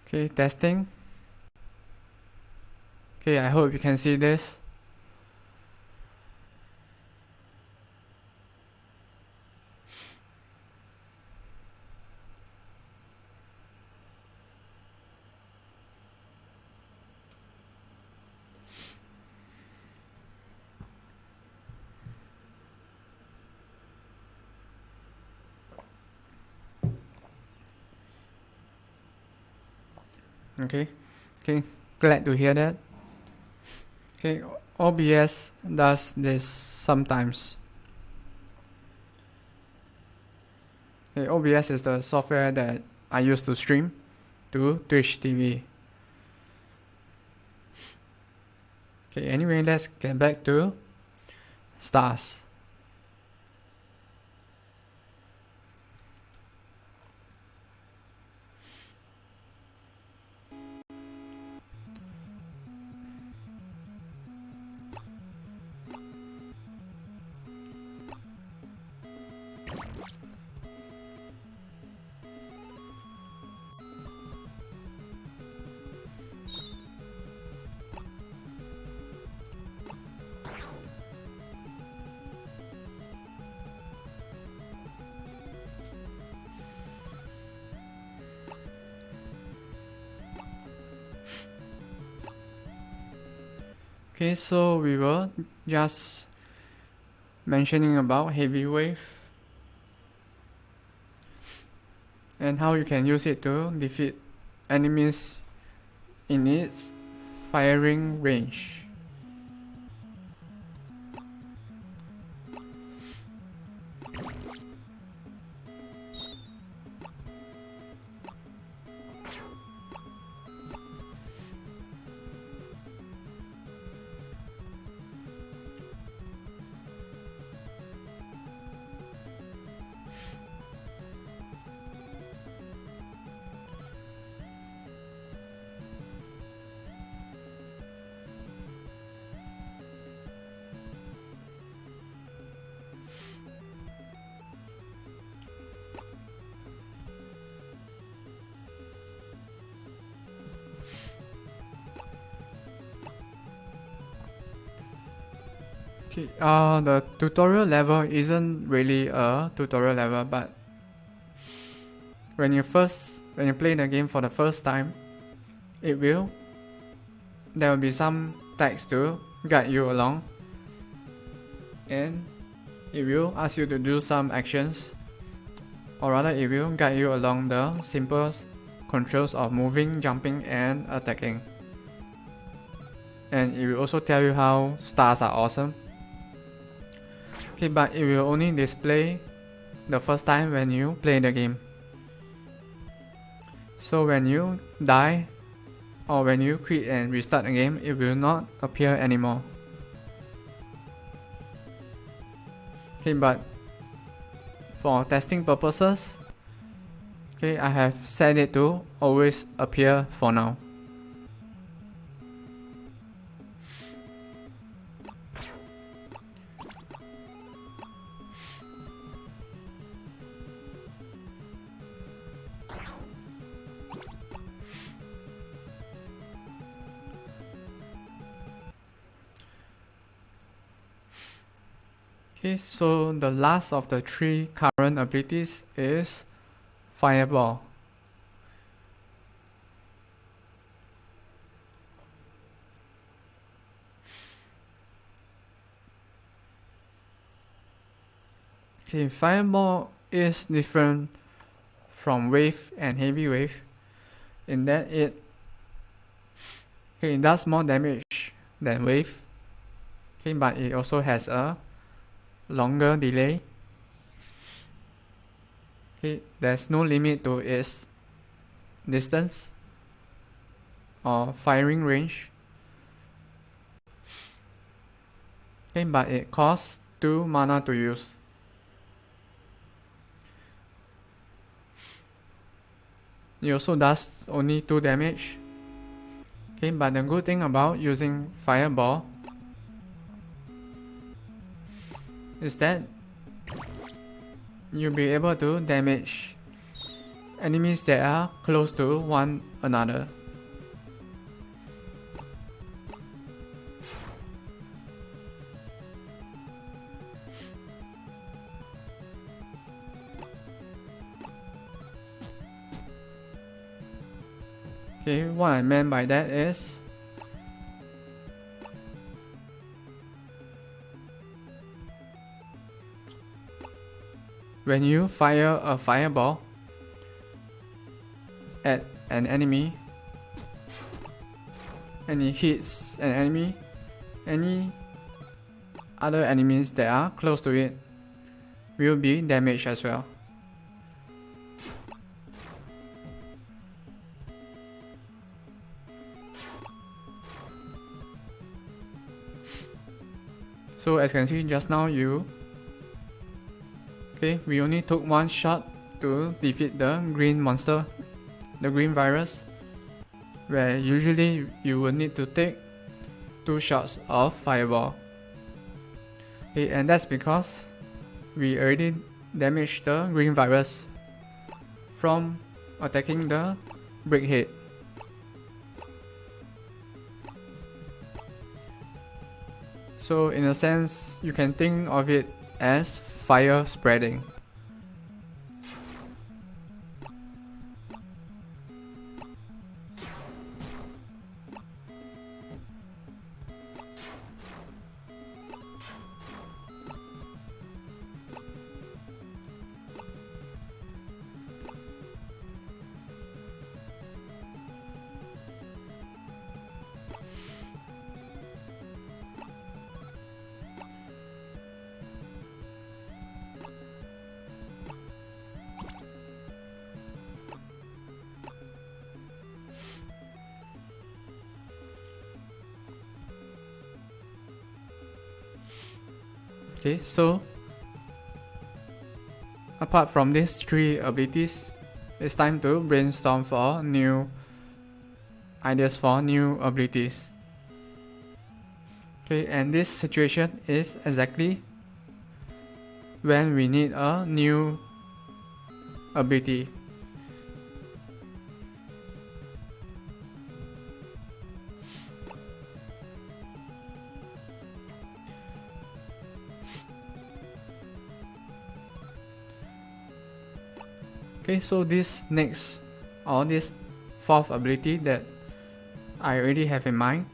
Okay, testing. Okay, I hope you can see this. Okay, glad to hear that. Okay, OBS does this sometimes. Okay, OBS is the software that I use to stream to Twitch TV. Okay, anyway, let's get back to stars. Okay, so we were just mentioning about heavy wave and how you can use it to defeat enemies in its firing range. Okay, the tutorial level isn't really a tutorial level, but when you play the game for the first time, there will be some text to guide you along, and it will ask you to do some actions, or rather it will guide you along the simple controls of moving, jumping and attacking. And it will also tell you how stars are awesome. Okay, but it will only display the first time when you play the game. So when you die or when you quit and restart the game, it will not appear anymore. Okay, but for testing purposes, okay, I have set it to always appear for now. Okay, so the last of the three current abilities is Fireball. Okay, Fireball is different from Wave and Heavy Wave in that it does more damage than Wave. Okay, but it also has a longer delay. Okay, there's no limit to its distance or firing range. Okay, but it costs 2 mana to use. It also does only 2 damage. Okay, but the good thing about using Fireball is that you'll be able to damage enemies that are close to one another. Okay, what I meant by that is when you fire a fireball at an enemy and it hits an enemy, any other enemies that are close to it will be damaged as well. So as you can see just now, we only took one shot to defeat the green monster, the green virus, where usually you will need to take 2 shots of fireball. Okay, and that's because we already damaged the green virus from attacking the brickhead. So in a sense, you can think of it as fire spreading. Okay, so apart from these 3 abilities, it's time to brainstorm for new ideas for new abilities. Okay, and this situation is exactly when we need a new ability. Okay, so this 4th ability that I already have in mind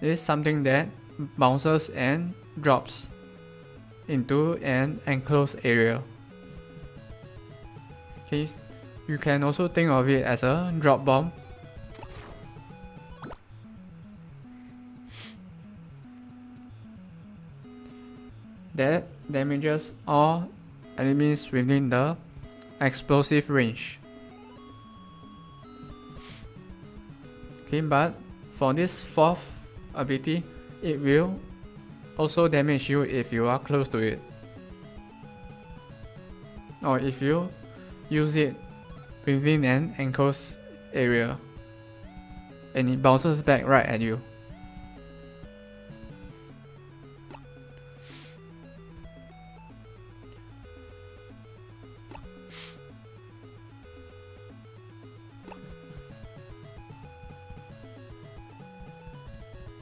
is something that bounces and drops into an enclosed area. Okay, you can also think of it as a drop bomb. That damages all enemies within the explosive range. Okay, but for this 4th ability, it will also damage you if you are close to it, or if you use it within an enclosed area and it bounces back right at you.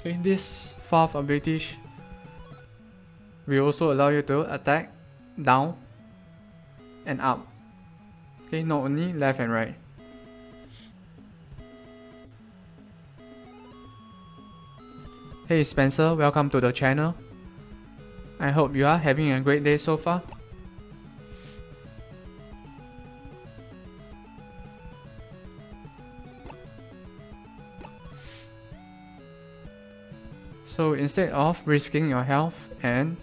Okay, this 4th ability will also allow you to attack down and up. Okay, not only left and right. Hey Spencer, welcome to the channel. I hope you are having a great day so far. So instead of risking your health and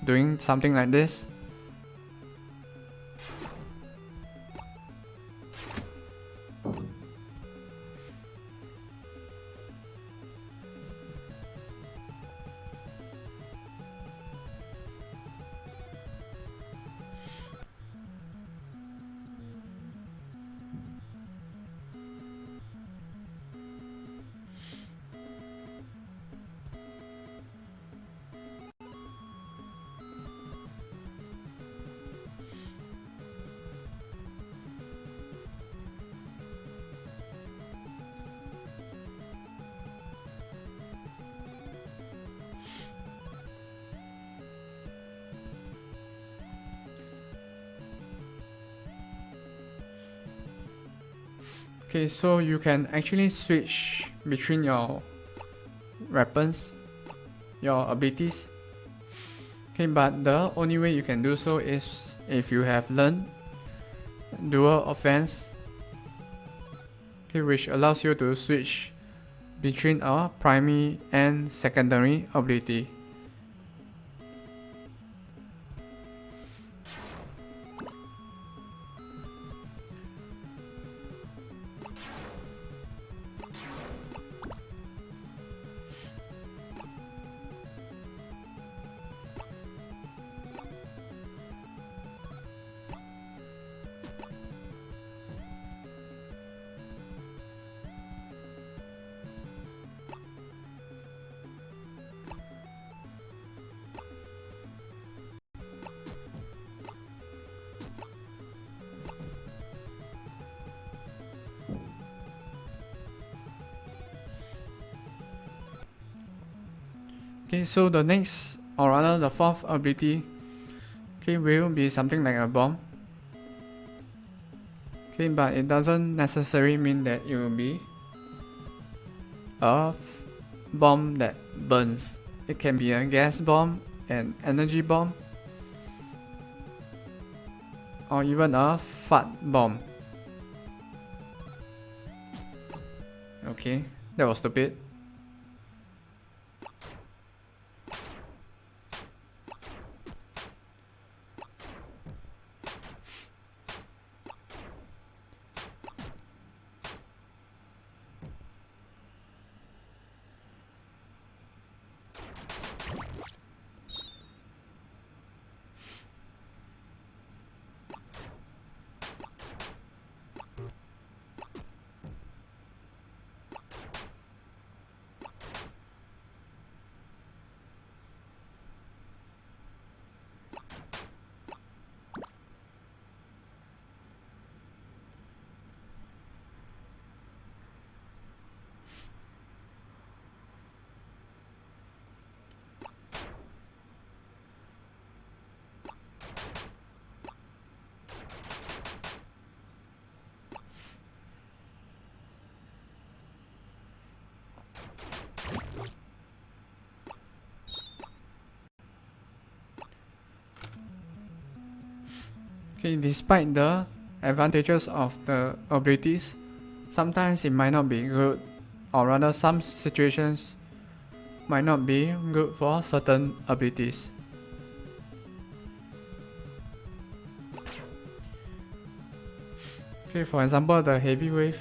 doing something like this, Okay, so you can actually switch between your weapons, your abilities. Okay, but the only way you can do so is if you have learned dual offense, okay, which allows you to switch between a primary and secondary ability. Okay, so the next, or rather the fourth ability, okay, will be something like a bomb. Okay, but it doesn't necessarily mean that it will be a bomb that burns. It can be a gas bomb, an energy bomb, or even a fart bomb. Okay, that was stupid. Okay, despite the advantages of the abilities, sometimes it might not be good, or rather some situations might not be good for certain abilities. Okay, for example, the heavy wave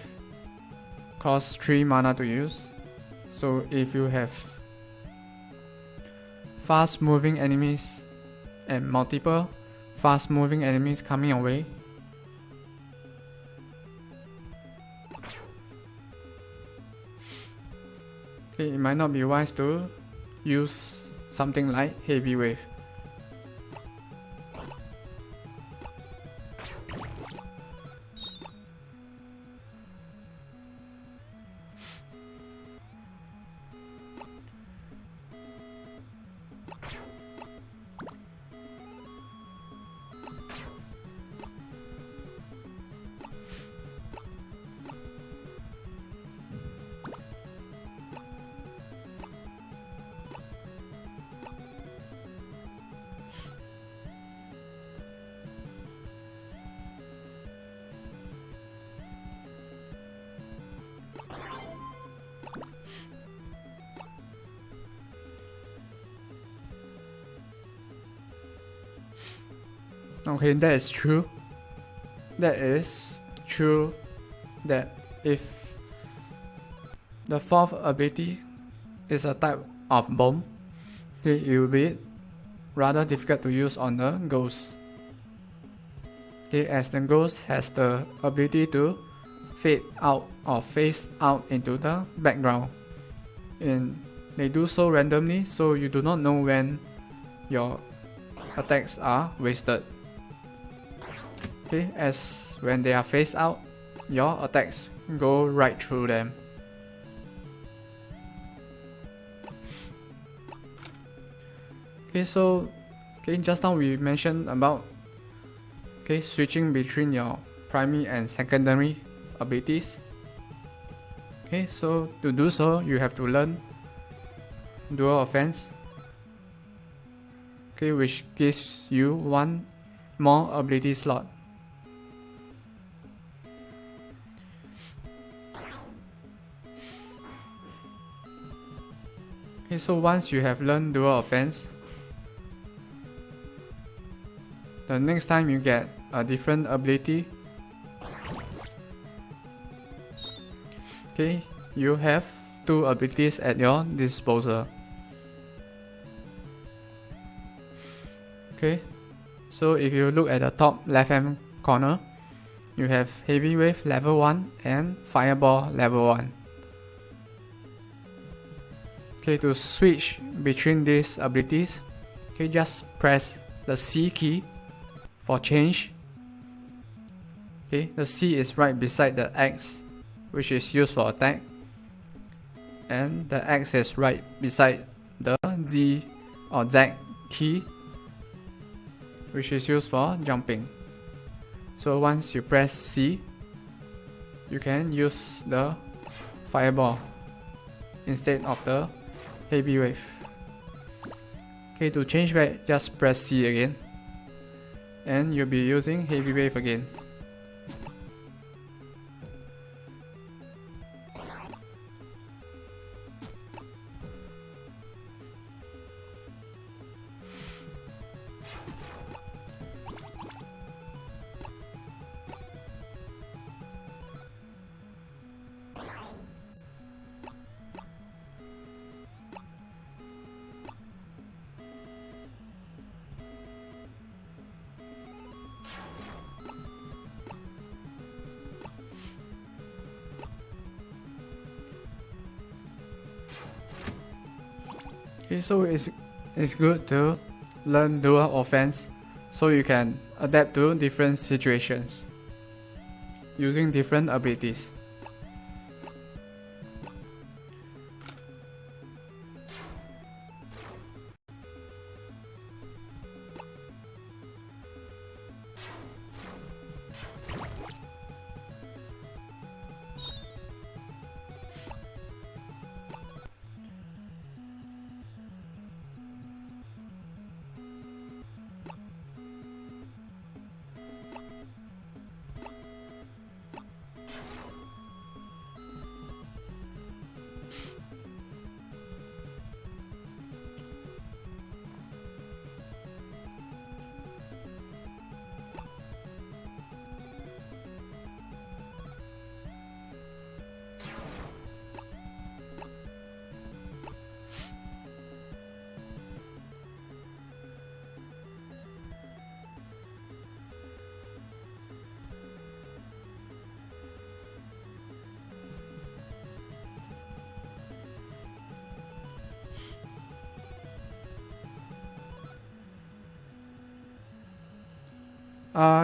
costs 3 mana to use, so if you have fast moving enemies and multiple fast moving enemies coming your way, okay, it might not be wise to use something like heavy wave. Okay, that is true. That is true that if the fourth ability is a type of bomb, it will be rather difficult to use on the ghost. Okay, as the ghost has the ability to fade out or phase out into the background, and they do so randomly, so you do not know when your attacks are wasted. Okay, as when they are phased out, your attacks go right through them. Okay, so just now we mentioned about switching between your primary and secondary abilities. Okay, so to do so, you have to learn dual offense. Okay, which gives you one more ability slot. Okay, so once you have learned dual offense, the next time you get a different ability, okay, you have two abilities at your disposal. Okay, so if you look at the top left hand corner, you have Heavy Wave level 1 and Fireball level 1. Okay, to switch between these abilities, okay, just press the C key for change. Okay, the C is right beside the X, which is used for attack, and the X is right beside the Z or Z key, which is used for jumping. So once you press C, you can use the Fireball instead of the Heavy Wave. Okay, to change back, just press C again, and you'll be using Heavy Wave again. Okay, so it's good to learn dual offense so you can adapt to different situations using different abilities.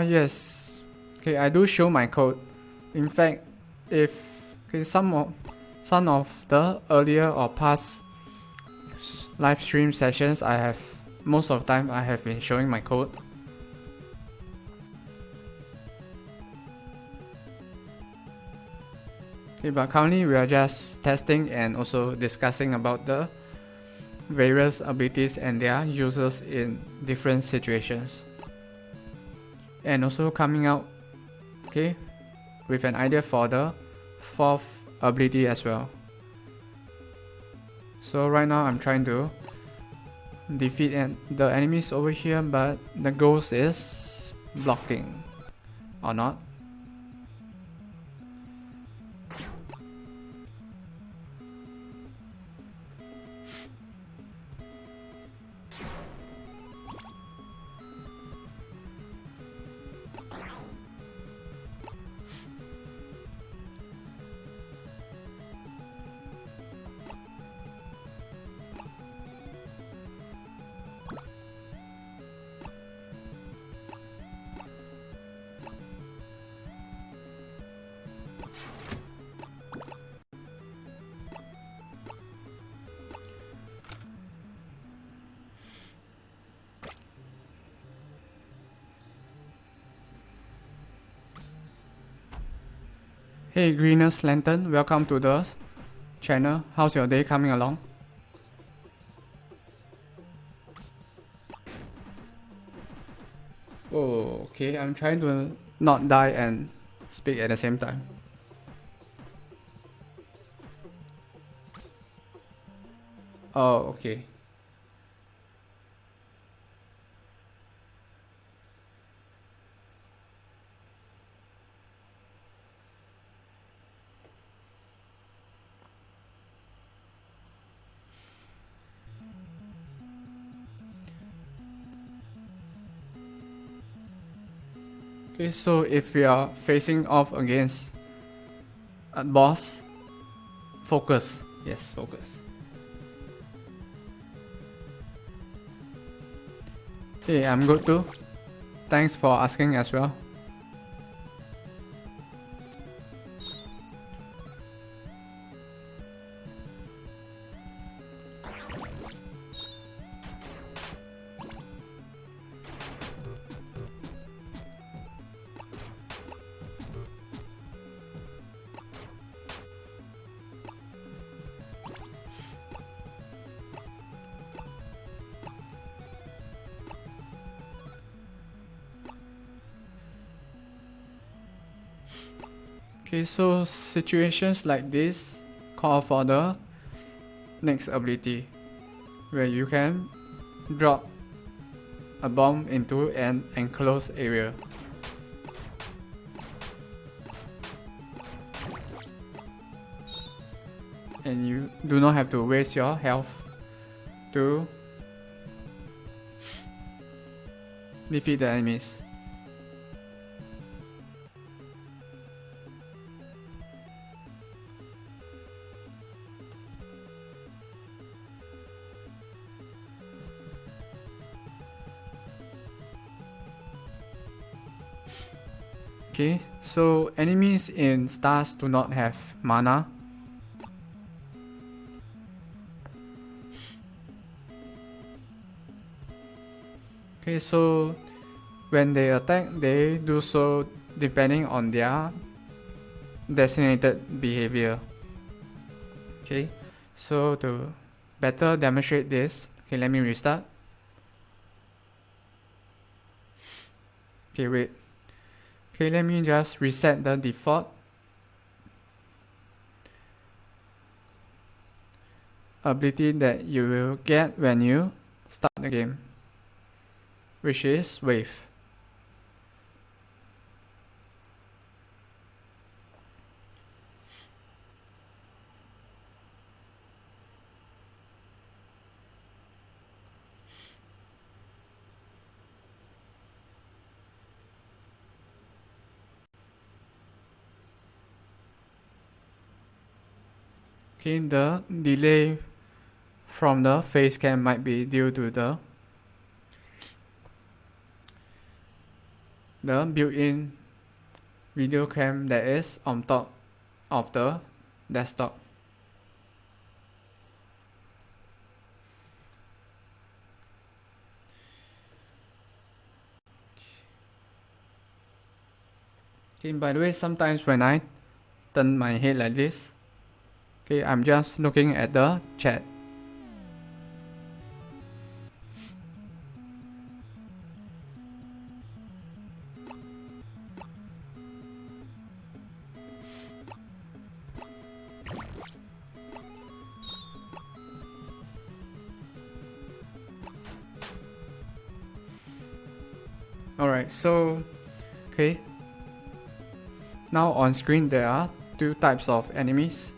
Yes. Okay, I do show my code. In fact, if some of the earlier or past live stream sessions, most of the time I have been showing my code. Okay, but currently we are just testing and also discussing about the various abilities and their uses in different situations. And also coming out, okay, with an idea for the fourth ability as well. So right now I'm trying to defeat the enemies over here, but the ghost is blocking or not. Hey Greenest Lantern, welcome to the channel. How's your day coming along? Oh, okay, I'm trying to not die and speak at the same time. Oh, okay. Okay, so if we are facing off against a boss, focus. Yes, focus. Okay, I'm good too. Thanks for asking as well. Okay, so situations like this call for the next ability, where you can drop a bomb into an enclosed area. And you do not have to waste your health to defeat the enemies. Okay, so enemies in stars do not have mana. Okay, so when they attack, they do so depending on their designated behavior. Okay, so to better demonstrate this, okay, let me restart. Okay, wait. Okay, let me just reset the default ability that you will get when you start the game, which is Wave. Okay, the delay from the face cam might be due to the built-in video cam that is on top of the desktop. Okay, by the way, sometimes when I turn my head like this, okay, I'm just looking at the chat. Alright, so okay. Now on screen there are two types of enemies.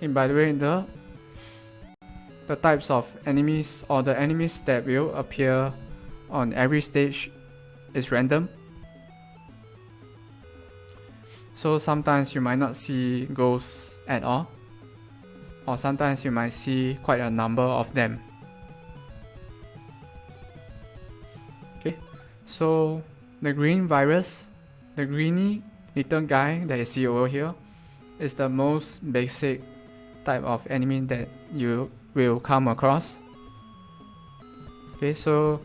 And by the way, the types of enemies or the enemies that will appear on every stage is random. So sometimes you might not see ghosts at all, or sometimes you might see quite a number of them. Okay, so the green virus, the greeny little guy that you see over here, is the most basic type of enemy that you will come across. Okay, so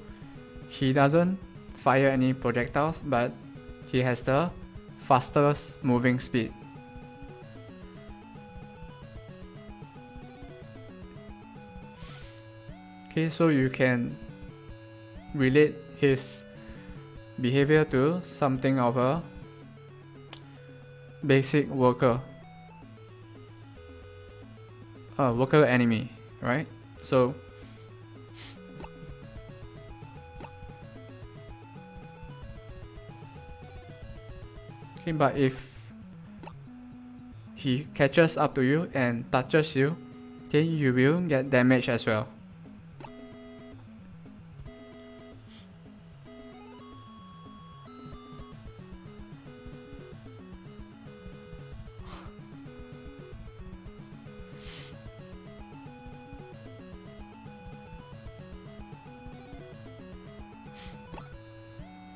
he doesn't fire any projectiles, but he has the fastest moving speed. Okay, so you can relate his behavior to something of a basic worker enemy, right? So okay, but if he catches up to you and touches you, okay, you will get damage as well.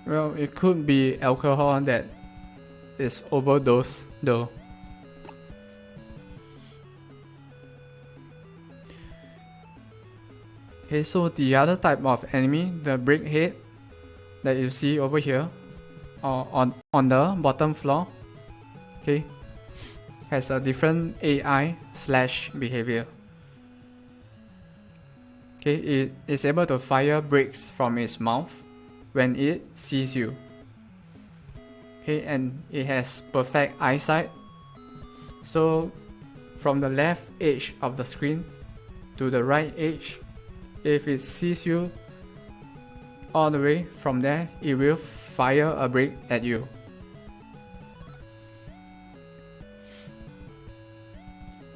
Well, it could be alcohol that is overdose though. Okay, so the other type of enemy, the brickhead that you see over here, or on the bottom floor, okay, has a different AI/behavior. Okay, it is able to fire bricks from its mouth when it sees you. Okay, and it has perfect eyesight. So from the left edge of the screen to the right edge, if it sees you all the way from there, it will fire a brick at you.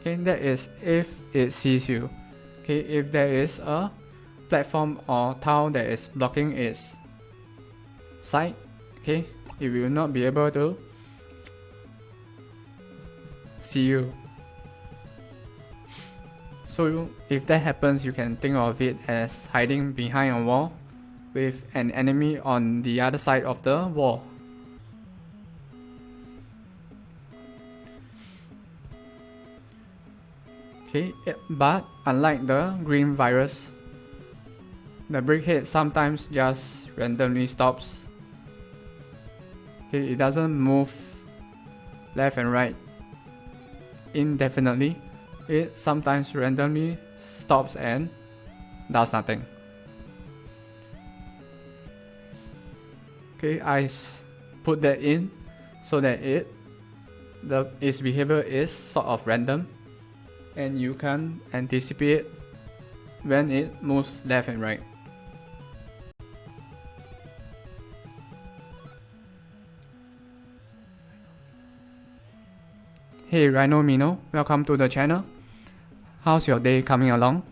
Okay, that is if it sees you. Okay, if there is a platform or tile that is blocking its sight, okay, it will not be able to see you. So if that happens, you can think of it as hiding behind a wall with an enemy on the other side of the wall. Okay, but unlike the green virus, the brickhead sometimes just randomly stops. Okay, it doesn't move left and right indefinitely. It sometimes randomly stops and does nothing. Okay, I put that in so that its behavior is sort of random, and you can anticipate when it moves left and right. Hey Rhino Mino, welcome to the channel. How's your day coming along?